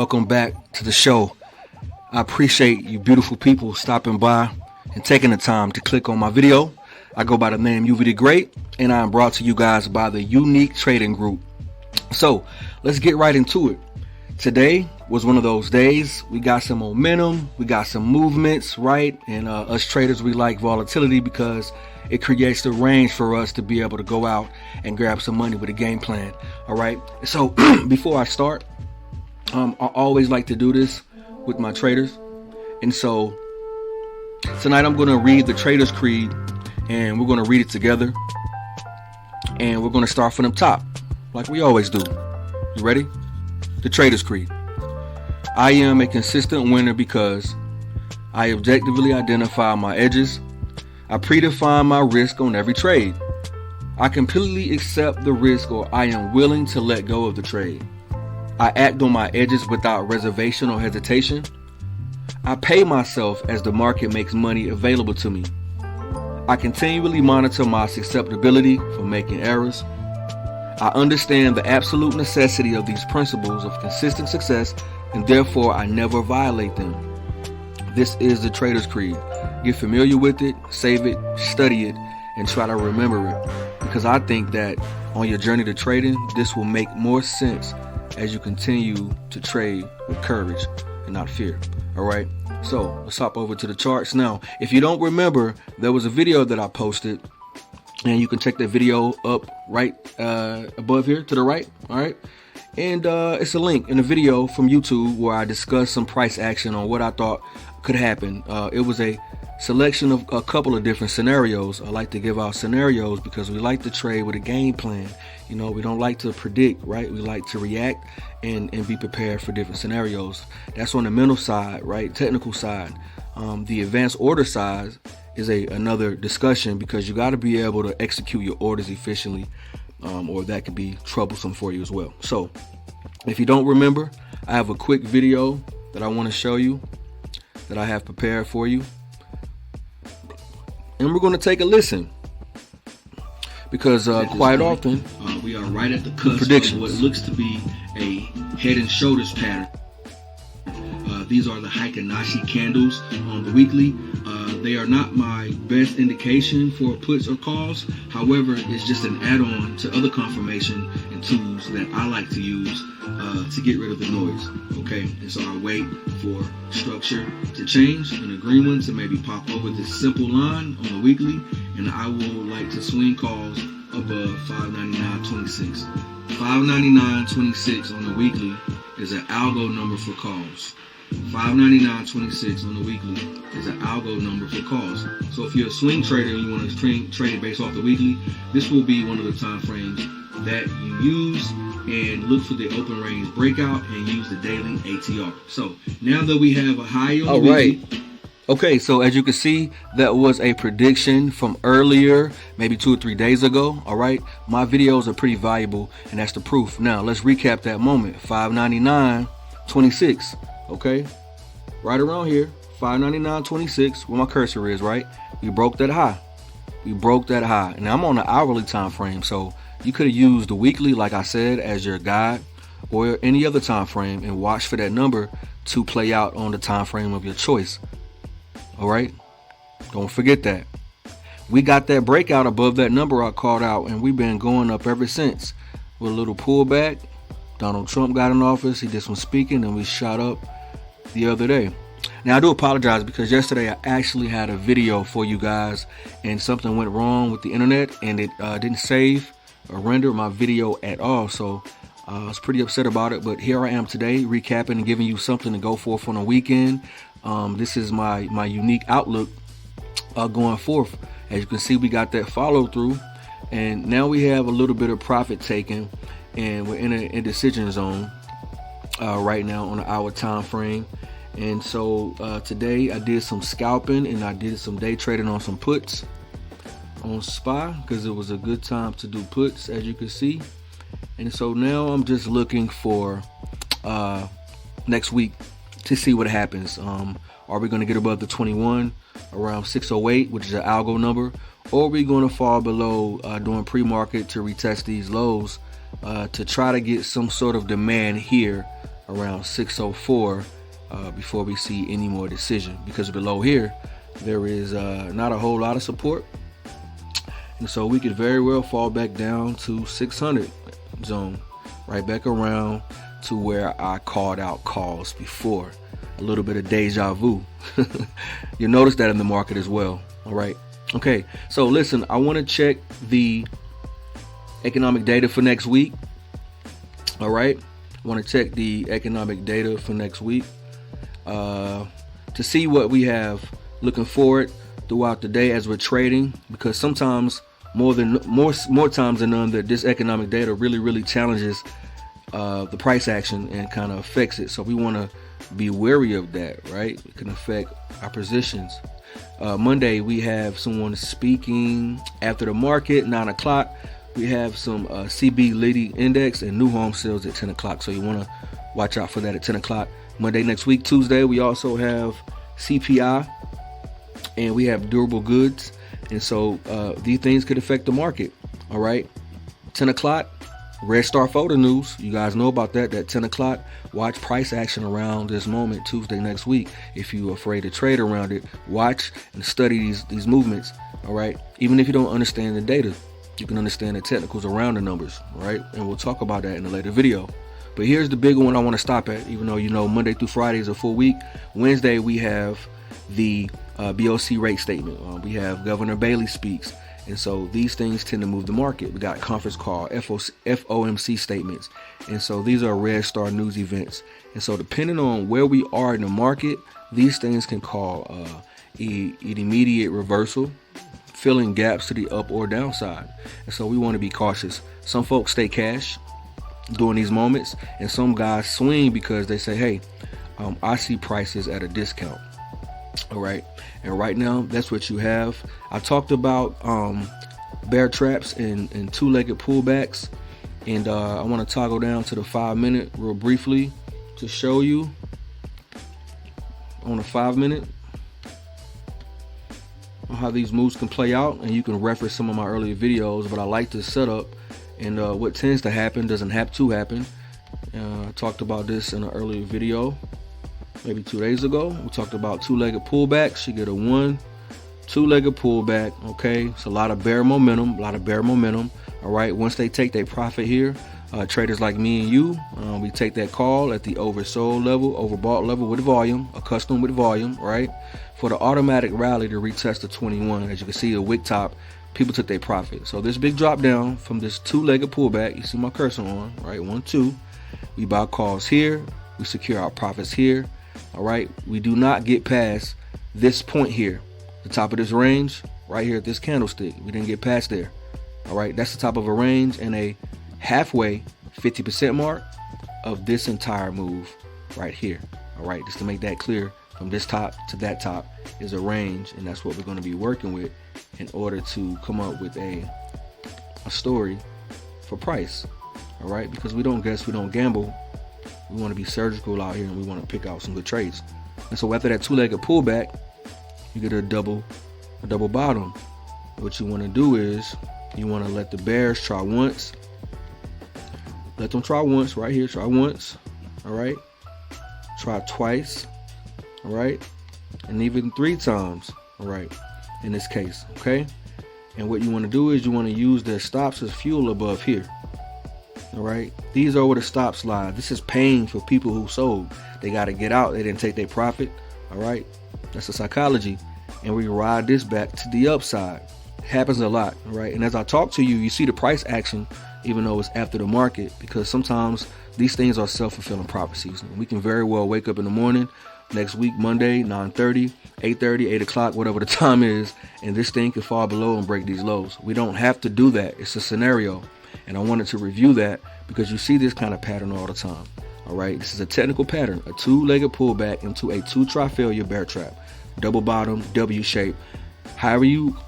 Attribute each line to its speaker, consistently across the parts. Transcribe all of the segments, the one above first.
Speaker 1: welcome back to the show. I appreciate you beautiful people stopping by and taking the time to click on my video. I go by the name UV the Great, and I am brought to you guys by the Unique Trading Group. So let's get right into it. Today was one of those days. We got some momentum, we got some movements, right? And us traders, we like volatility because it creates the range for us to be able to go out and grab some money with a game plan. All right. So before I start, I always like to do this with my traders. And so tonight I'm going to read the Trader's Creed, and we're going to read it together. And we're going to start from the top like we always do. You ready? The Trader's Creed. I am a consistent winner because I objectively identify my edges. I predefine my risk on every trade. I completely accept the risk, or I am willing to let go of the trade. I act on my edges without reservation or hesitation. I pay myself as the market makes money available to me. I continually monitor my susceptibility for making errors. I understand the absolute necessity of these principles of consistent success, and therefore I never violate them. This is the Trader's Creed. Get familiar with it, save it, study it, and try to remember it. Because I think that on your journey to trading, this will make more sense as you continue to trade with courage and not fear. All right. So let's hop over to the charts. Now, if you don't remember, there was a video that I posted, and you can check that video up right above here to the right. All right. And it's a link in the video from YouTube where I discussed some price action on what I thought could happen. It was a selection of a couple of different scenarios. I like to give out scenarios because we like to trade with a game plan. You know, we don't like to predict, right? We like to react and be prepared for different scenarios. That's on the mental side, right? Technical side. The advanced order side is another discussion, because you got to be able to execute your orders efficiently, or that could be troublesome for you as well. So if you don't remember, I have a quick video that I want to show you that I have prepared for you, and we're going to take a listen, because quite often we are right at the cusp of what looks to be a head and shoulders pattern. These are the Heikin-Ashi candles on the weekly. They are not my best indication for puts or calls. However, it's just an add-on to other confirmation and tools that I like to use to get rid of the noise. Okay, and so I wait for structure to change and a green one to maybe pop over this simple line on the weekly, and I will like to swing calls above 599.26. 599.26 on the weekly is an algo number for calls. 599.26 on the weekly is an algo number for calls. So if you're a swing trader and you want to trade based off the weekly, this will be one of the time frames that you use, and look for the open range breakout and use the daily ATR. So now that we have a high on the weekly. Okay, so as you can see, that was a prediction from earlier, maybe 2 or 3 days ago. All right, my videos are pretty valuable, and that's the proof. Now let's recap that moment. 599.26. Okay, right around here, 599.26, where my cursor is, right? We broke that high. We broke that high. And I'm on the hourly time frame, so you could have used the weekly, like I said, as your guide, or any other time frame, and watch for that number to play out on the time frame of your choice. All right, don't forget that. We got that breakout above that number I called out, and we've been going up ever since with a little pullback. Donald Trump got in office, he did some speaking, and we shot up the other day. Now I do apologize, because yesterday I actually had a video for you guys, and something went wrong with the internet, and it didn't save or render my video at all. So I was pretty upset about it, but here I am today recapping and giving you something to go forth on the weekend. This is my unique outlook going forth. As you can see, we got that follow through, and now we have a little bit of profit taken, and we're in an indecision zone right now on the hour time frame. And so today I did some scalping, and I did some day trading on some puts on SPY, because it was a good time to do puts, as you can see. And so now I'm just looking for next week to see what happens. Are we going to get above the 21 around 608, which is an algo number, or are we going to fall below during pre-market to retest these lows to try to get some sort of demand here around 604 before we see any more decision, because below here there is not a whole lot of support, and so we could very well fall back down to 600 zone, right back around to where I called out calls before. A little bit of deja vu. You'll notice that in the market as well. All right. Okay. So listen, I want to check the economic data for next week. All right. I want to check the economic data for next week to see what we have looking forward throughout the day as we're trading, because sometimes more times than none that this economic data really challenges the price action and kind of affects it. So we want to be wary of that, right? It can affect our positions. Monday we have someone speaking after the market, 9 o'clock. We have some CB leading index and new home sales at 10 o'clock. So you want to watch out for that at 10 o'clock. Monday next week, Tuesday, we also have CPI and we have durable goods. And so these things could affect the market. All right. 10 o'clock, Red Star Photo News. You guys know about that. That 10 o'clock, watch price action around this moment, Tuesday next week. If you're afraid to trade around it, watch and study these movements. All right. Even if you don't understand the data, you can understand the technicals around the numbers. Right. And we'll talk about that in a later video. But here's the big one I want to stop at, even though, you know, Monday through Friday is a full week. Wednesday, we have the BOC rate statement. We have Governor Bailey speaks. And so these things tend to move the market. We got conference call, FOMC statements. And so these are Red Star news events. And so depending on where we are in the market, these things can call an immediate reversal, filling gaps to the up or downside. And so we want to be cautious. Some folks stay cash during these moments, and some guys swing because they say, hey, I see prices at a discount. All right. And right now, that's what you have. I talked about bear traps and two-legged pullbacks. And I want to toggle down to the 5-minute real briefly to show you on a 5-minute how these moves can play out. And you can reference some of my earlier videos, but I like this setup. And what tends to happen doesn't have to happen. I talked about this in an earlier video, maybe 2 days ago. We talked about two-legged pullbacks. You get a two-legged pullback. Okay, it's a lot of bear momentum. All right, once they take their profit here, traders like me and you, we take that call at the oversold level, overbought level with volume, accustomed with volume, right? For the automatic rally to retest the 21, as you can see, a wick top. People took their profit. So this big drop down from this two-legged pullback, you see my cursor on, right? 1, 2. We buy calls here. We secure our profits here. All right. We do not get past this point here, the top of this range right here at this candlestick. We didn't get past there. All right. That's the top of a range and a halfway 50% mark of this entire move right here. All right. Just to make that clear, from this top to that top is a range, and that's what we're going to be working with in order to come up with a story for price. All right, because we don't guess, we don't gamble. We want to be surgical out here, and we want to pick out some good trades. And so after that two-legged pullback, you get a double bottom. What you want to do is you want to let the bears try once. Let them try once right here. Try once. All right. Try twice. All right. And even 3 times. All right. In this case. Okay. And what you want to do is you want to use their stops as fuel above here. All right. These are where the stops lie. This is pain for people who sold. They got to get out. They didn't take their profit. All right. That's the psychology. And we ride this back to the upside. Happens a lot. All right. And as I talk to you, you see the price action, even though it's after the market, because sometimes these things are self-fulfilling prophecies. We can very well wake up in the morning next week, Monday, 9:30, 8:30, 8 o'clock, whatever the time is, and this thing can fall below and break these lows. We don't have to do that. It's a scenario. And I wanted to review that because you see this kind of pattern all the time. All right. This is a technical pattern, a two-legged pullback into a 2-tri-failure bear trap, double bottom, W shape.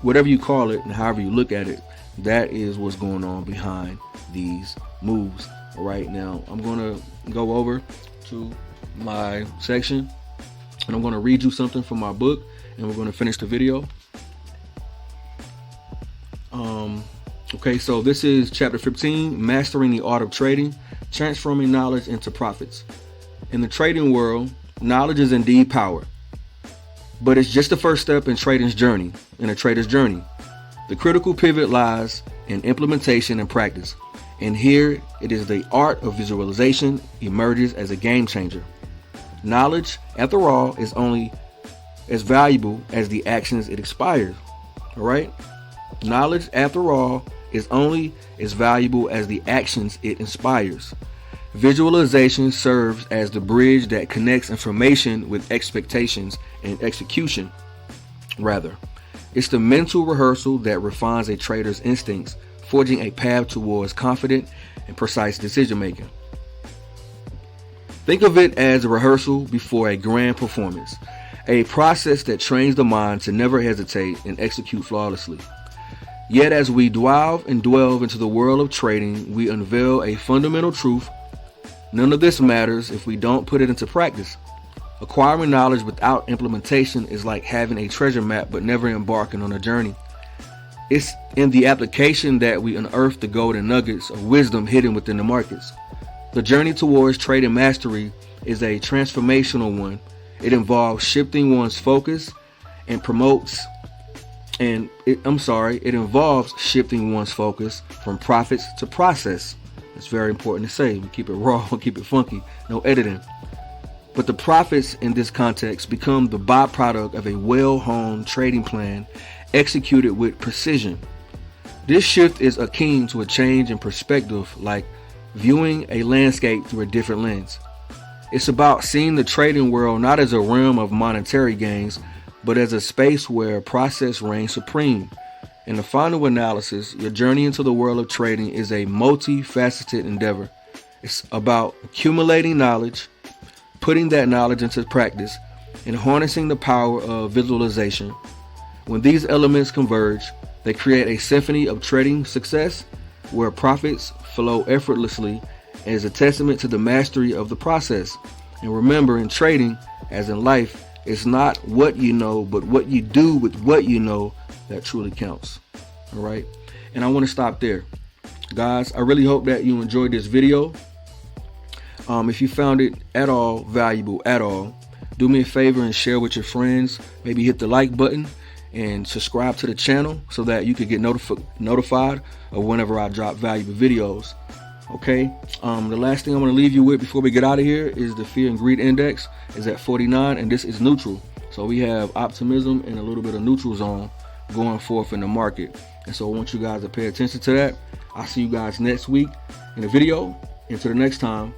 Speaker 1: Whatever you call it and however you look at it, that is what's going on behind these moves. All right. Now I'm going to go over to my section and I'm going to read you something from my book and we're going to finish the video. Okay, so this is chapter 15, Mastering the Art of Trading, Transforming Knowledge into Profits. In the trading world, knowledge is indeed power, but it's just the first step in a trader's journey. The critical pivot lies in implementation and practice, and here it is the art of visualization emerges as a game changer. Knowledge, after all, is only as valuable as the actions it inspires. All right? Knowledge, after all, is only as valuable as the actions it inspires. Visualization serves as the bridge that connects information with expectations and execution, rather. It's the mental rehearsal that refines a trader's instincts, forging a path towards confident and precise decision making. Think of it as a rehearsal before a grand performance, a process that trains the mind to never hesitate and execute flawlessly. Yet as we delve into the world of trading, we unveil a fundamental truth. None of this matters if we don't put it into practice. Acquiring knowledge without implementation is like having a treasure map but never embarking on a journey. It's in the application that we unearth the golden nuggets of wisdom hidden within the markets. The journey towards trading mastery is a transformational one. It involves shifting one's focus and it involves shifting one's focus from profits to process. It's very important to say. We keep it raw, we keep it funky, no editing. But the profits in this context become the byproduct of a well-honed trading plan executed with precision. This shift is akin to a change in perspective, like viewing a landscape through a different lens. It's about seeing the trading world not as a realm of monetary gains, but as a space where process reigns supreme. In the final analysis, your journey into the world of trading is a multifaceted endeavor. It's about accumulating knowledge, putting that knowledge into practice, and harnessing the power of visualization. When these elements converge, they create a symphony of trading success where profits flow effortlessly and is a testament to the mastery of the process. And remember, in trading, as in life, it's not what you know, but what you do with what you know that truly counts. All right. And I want to stop there. Guys, I really hope that you enjoyed this video. If you found it at all valuable at all, do me a favor and share with your friends. Maybe hit the like button and subscribe to the channel so that you can get notified of whenever I drop valuable videos. Okay. The last thing I'm going to leave you with before we get out of here is the fear and greed index is at 49, and this is neutral. So we have optimism and a little bit of neutral zone going forth in the market. And so I want you guys to pay attention to that. I'll see you guys next week in the video. Until the next time,